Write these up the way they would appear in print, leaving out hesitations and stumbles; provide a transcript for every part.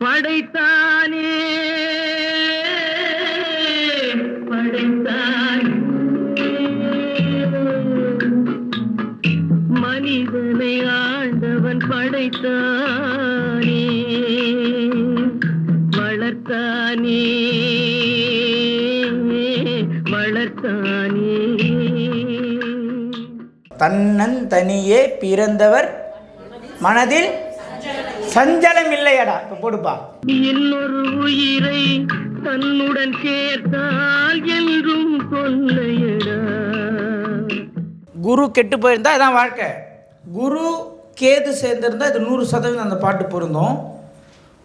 படைத்தானே படைத்தான் மனிதனை ஆண்டவன் படைத்தானே வளர்த்தானே வளர்த்தானே. தன்னன் தனியே பிறந்தவர் மனதில் சஞ்சலம் இல்லையடா. இப்ப போடுப்பா. இன்னொரு உயிரை தன்னுடன் சேர்த்தால் என்றும் கொல்லையடா. குரு கெட்டு போயிருந்தா இதான் வாழ்க்கை. குரு கேது சேர்ந்திருந்தா இது 100% அந்த பாட்டு பொருந்தும்.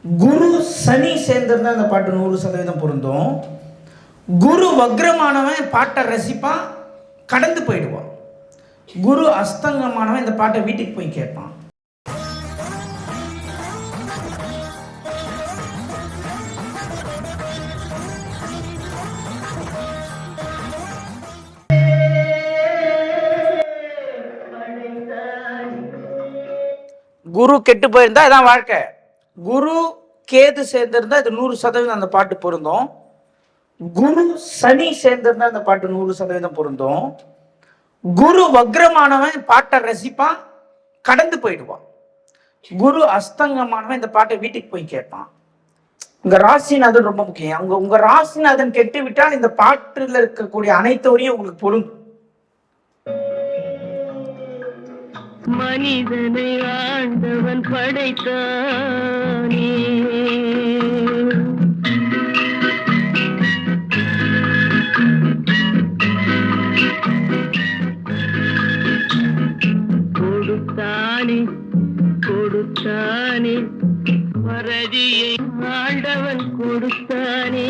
குரு சனி சேர்ந்திருந்தா அந்த பாட்டு 100% பொருந்தும். குரு வக்ரமானவன் பாட்டை ரசிப்பான், கடந்து போயிடுவான். குரு அஸ்தங்கமானவன் இந்த பாட்டை வீட்டுக்கு போய் கேட்பான். குரு கெட்டு போயிருந்தா இதான் வாழ்க்கை. குரு கேது சேர்ந்திருந்தா இது 100% அந்த பாட்டு பொருந்தும். குரு சனி சேர்ந்திருந்தா அந்த பாட்டு 100% பொருந்தும். குரு வக்ரமானவன் பாட்டை ரசிப்பான், கடந்து போயிடுவான். குரு அஸ்தங்கமானவன் இந்த பாட்டை வீட்டுக்கு போய் கேட்பான். உங்க ராசிநாதன் ரொம்ப முக்கியம். உங்க ராசிநாதன் கெட்டு விட்டால் இந்த பாட்டுல இருக்கக்கூடிய அனைத்து வரையும் உங்களுக்கு பொருந்தும். மனிதனை ஆண்டவன் படைத்தானே கொடுத்தானே கொடுத்தானே மறதியை ஆண்டவன் கொடுத்தானே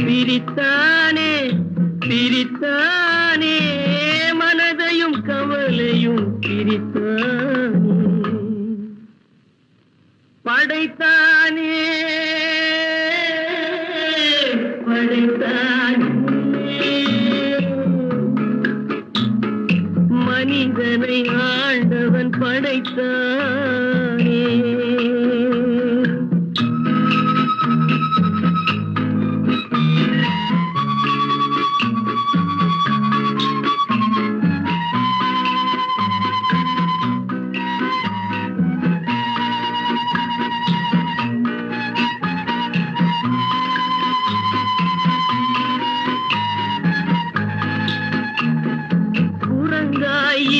பிரித்தானே பிரித்தானே மனதையும் கவலையும் பிரித்தானே படைத்தானே படைத்தானே மனிதனை ஆண்டவன் படைத்தானே.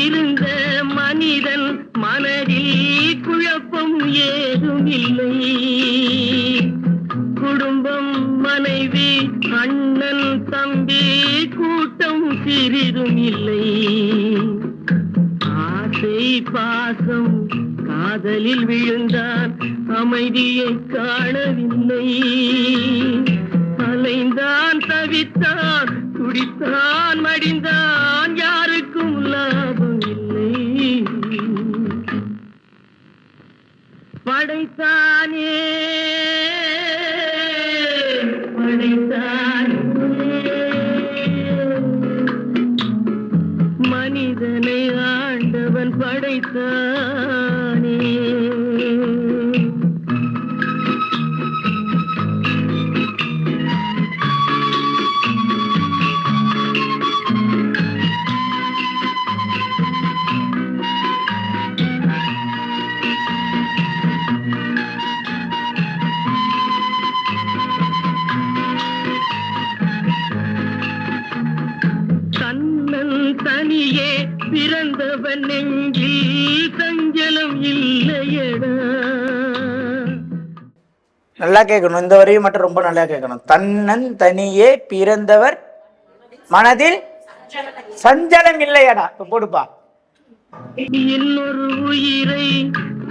இருந்த மனிதன் மனதில் குழப்பம் ஏதும் இல்லை. குடும்பம் மனைவி அண்ணன் தம்பி கூட்டம் சிறிதும் இல்லை. ஆசை பாசம் காதலில் விழுந்தான், அமைதியை காணவில்லை. அலைந்தான் தவித்தான் துடித்தான் மடிந்தான், யாருக்கும் லாபம் இல்லை. படைத்தானே படைத்தானே மனிதனை ஆண்டவன் படைத்தானே. தனியே பிறந்தவன் நெஞ்சில் சஞ்சலம் இல்லையடா. நல்லா கேட்கணும். இந்த வரையும் மட்டும் ரொம்ப நல்லா கேட்கணும். தன்னன் தனியே பிறந்தவர் மனதில் சஞ்சலம் இல்லையடா. இப்ப போடுப்பா. இன்னொரு உயிரை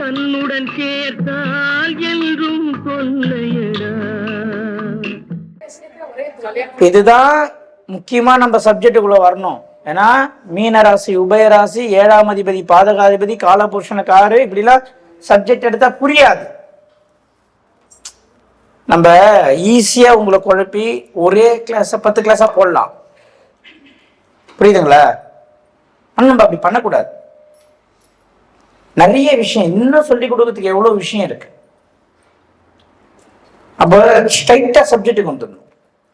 தன்னுடன் சேர்த்தால் என்றும் கொல்லையடா. இதுதான் முக்கியமா நம்ம சப்ஜெக்டுக்குள்ள வரணும். ஏன்னா மீனராசி, உபயராசி, 7ஆம் அதிபதி, பாதகாதிபதி, காலபுருஷனுக்காரு, இப்படிலாம் சப்ஜெக்ட் எடுத்தா புரியாது. நம்ம ஈஸியா உங்களை குழப்பி ஒரே கிளாஸ 10 கிளாஸா போடலாம். புரியுதுங்களா? ஆனால் நம்ம அப்படி பண்ணக்கூடாது. நிறைய விஷயம் இன்னும் சொல்லி கொடுக்கறதுக்கு எவ்வளவு விஷயம் இருக்கு. அப்போ ஸ்ட்ரைட்டா சப்ஜெக்டுக்கு வந்துடணும்.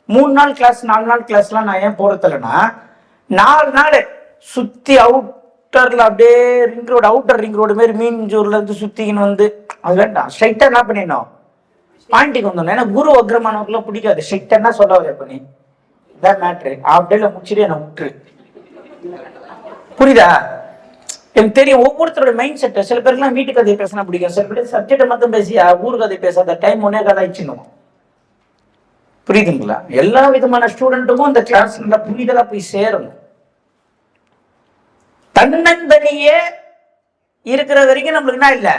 3 நாள் கிளாஸ் 4 நாள் கிளாஸ்லாம் நான் ஏன் போறதில்லைன்னா, 4 நாள் சுத்தி அவுட்டர்ல அப்படியே ring road, outer ring road மாதிரி மீன்ஜூர்ல இருந்து சுத்திக்கின்னு வந்து அது வேண்டாம். ஸ்ட்ரைட்டா என்ன பண்ணிடணும், பாயிண்ட்டுக்கு வந்துடணும். ஏன்னா குரு வக்ரமானவர்கள்லாம் பிடிக்காது. ஸ்ட்ரைட்டா என்ன சொல்ல வர பண்ணி இதான் மேட்ரு அப்படியே முடிச்சுட்டு என்ன விட்டுரு. புரியுதா? எனக்கு தெரியும் ஒவ்வொருத்தரோட மைண்ட் செட். சில பேருக்குலாம் வீட்டு கதையை பேசினா பிடிக்கும், சில பேர் சப்ஜெக்டை மட்டும் பேசியா ஊர் கதை பேசாத டைம் ஒன்னே கதாயிச்சுன்னு. புரியுதுங்களா? எல்லா விதமான ஸ்டூடெண்ட்டுக்கும் இந்த கிளாஸ் நல்லா புரிதலா போய் சேரணும். தன்னந்தனியே இருக்கிற வரைக்கும் நம்மளுக்கு என்ன இல்லை,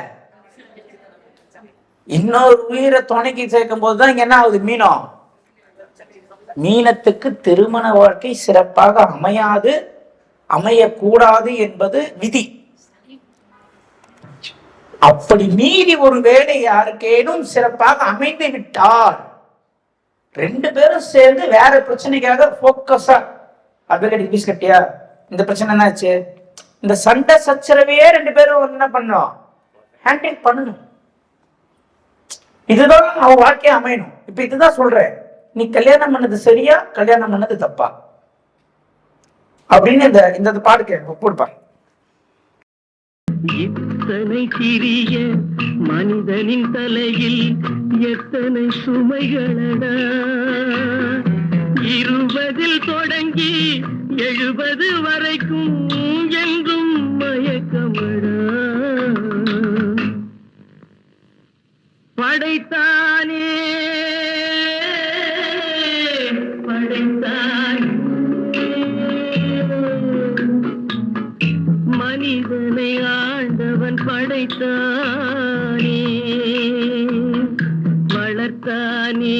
இன்னொரு உயிரை துணைக்கு சேர்க்கும் போதுதான் இங்க என்ன ஆகுது, மீனம். மீனத்துக்கு திருமண வாழ்க்கை சிறப்பாக அமையாது, அமையக்கூடாது என்பது விதி. அப்படி மீறி ஒரு வேலை யாருக்கேனும் சிறப்பாக அமைந்து விட்டால் 2 பேரும் சேர்ந்து வேற பிரச்சனைக்காக போக்கஸா அட்வொகேட் ஃபீஸ் கட்டியா இந்த பிரச்சனை என்னாச்சு, இந்த சண்டை சச்சரவையே 2 பேரும் என்ன பண்ணணும், ஹேண்டில் பண்ணணும். இதுதான் அவன் வாழ்க்கையை அமையணும். இப்ப இதுதான் சொல்றேன், நீ கல்யாணம் பண்ணது சரியா கல்யாணம் பண்ணது தப்பா அப்படின்னு இந்த பாட்டு போடுப்பா. இத்தனை சிறிய மனிதனின் தலையில் எத்தனை சுமைகளடா, 20 தொடங்கி 70 வரைக்கும் என்றும் மயக்கமடா. படைத்தானே மனிதனை ஆண்டவன் படைத்தானே, வளர்த்தானே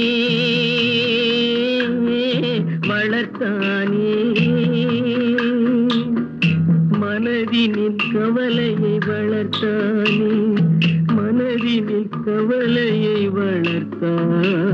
மனதினின் கவலையை வளர்த்தானே, மனதினின் கவலையை வளர்த்தானே.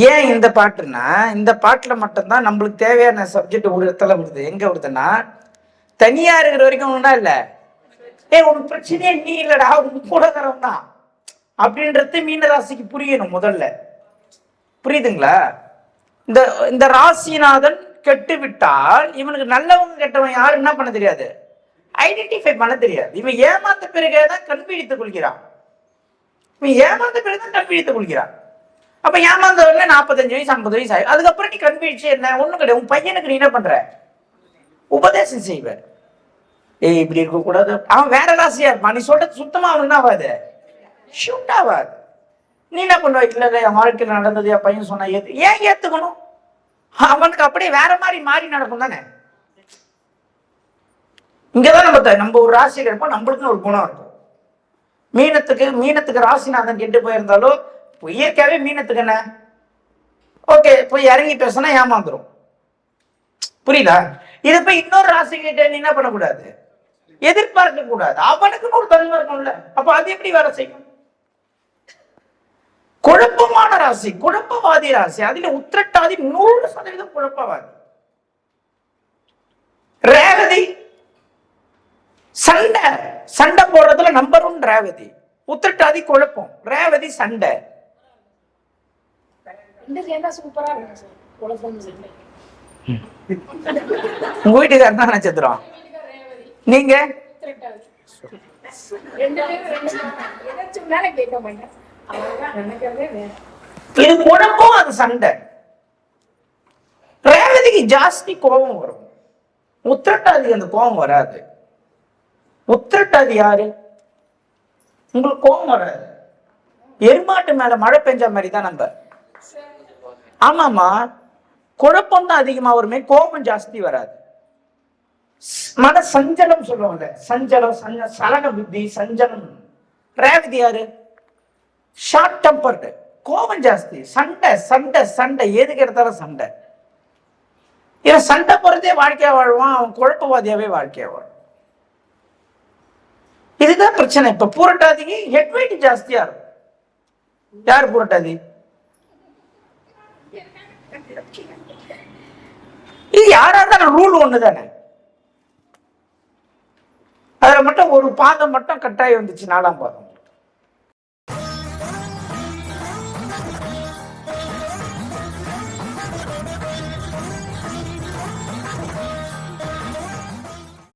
ஏன் இந்த பாட்டுன்னா, இந்த பாட்டுல மட்டும்தான் நம்மளுக்கு தேவையான சப்ஜெக்ட் ஒரு இடத்துல வருது. எங்க வருதுன்னா, தனியா இருக்கிற வரைக்கும் ஒன்றா இல்ல, உனக்கு பிரச்சனையே நீ இல்லடா, உனக்கு கூடகரம் தான் அப்படின்றது மீன ராசிக்கு புரியணும் முதல்ல. புரியுதுங்களா? இந்த ராசிநாதன் கெட்டு விட்டால் இவனுக்கு நல்லவங்க கெட்டவன் யாரு என்ன பண்ண தெரியாது, ஐடென்டிஃபை பண்ண தெரியாது. இவன் ஏமாந்த பிறகுதான் கண் விழித்துக் கொள்கிறான். இவன் ஏமாந்த பிறகுதான் கண் விழித்துக் கொள்கிறான். அப்ப ஏமாந்தவர்ல 45 வயசு 50 வயசு ஆகும். அதுக்கப்புறம் நீ கண் வீழ்ச்சி என்ன ஒண்ணும் கிடையாது. உன் பையனுக்கு நீ என்ன பண்ற, உபதேசம் செய்வ. இப்படி இருக்க கூடாது, அவன் வேற ராசியா இருப்பான், நீ சொல்றது சுத்தமா அவன் என்ன ஆகாது, ஷூட் ஆகாது. நீ என்ன பண்ணுவ, இல்ல என் வாழ்க்கையில் நடந்தது என் பையன் சொன்னா ஏன் ஏத்துக்கணும், அவனுக்கு அப்படியே வேற மாதிரி மாறி நடக்கும் தானே. இங்கதான் நம்ம ஒரு ராசியில் இருப்போம், நம்மளுக்குன்னு ஒரு குணம் இருக்கும். மீனத்துக்கு ராசிநாதன் கெட்டு போயிருந்தாலும் இயற்கையாவே மீனத்துக்கு என்ன, ஓகே போய் இறங்கி பேசினா ஏமாந்துரும். புரியுதா? இது போய் இன்னொரு ராசி கிட்ட நீ என்ன பண்ணக்கூடாது, எதிர்பார்க்க கூடாது. அவனுக்குன்னு ஒரு தன்மை இருக்கும்ல, அப்ப அது எப்படி வேலை செய்யும்? குழப்பமான ராசி, குழப்பவாதி ராசி. அதுல உத்திரட்டாதி 100% குழப்பவாதி. ரேவதி சண்டை போடுறதுல நம்பர் 1 ரேவதி. உத்திரட்டாதி குழப்பம், ரேவதி சண்டை. உங்க வீட்டுக்காரர் தான் நட்சத்திரம், நீங்க இது குழப்பம், அது சண்டை. ரேவதிக்கு ஜாஸ்தி கோபம் வரும், உத்திரட்டாதிக்கு அந்த கோபம் வராது. உத்திரட்டாதி யாரு, உங்களுக்கு கோபம் வராது. எருமாட்டு மேல மழை பெஞ்ச மாதிரி தான் நம்ம. ஆமாமா, குழப்பம் தான் அதிகமா வருமே, கோபம் ஜாஸ்தி வராது. மன சஞ்சலம் சொல்லுவாங்க, சஞ்சலம் சலன புத்தி சஞ்சலம். ரேவதி யாரு, ஷார்ட் டெம்பர்டு, கோபம் ஜாஸ்தி, சண்டை சண்டை சண்டை, எதுக்கு எடுத்தாலும் சண்டை. இவன் சண்டை போறதே வாழ்க்கையா வாழ்வான், அவன் குழப்பவாதியாவே வாழ்க்கையா வாழ்வான். இதுதான் பிரச்சனை. இப்ப பூரட்டாதிக்கு ஹெட் வெயிட் ஜாஸ்தியா இருக்கும். யார் பூரட்டாதி? இது யாரா இருந்தாலும் ரூல் ஒண்ணுதானே. அதுல மட்டும் ஒரு பாதம் மட்டும் கட்டாயம் வந்துச்சு, 4ஆம் பாதம்.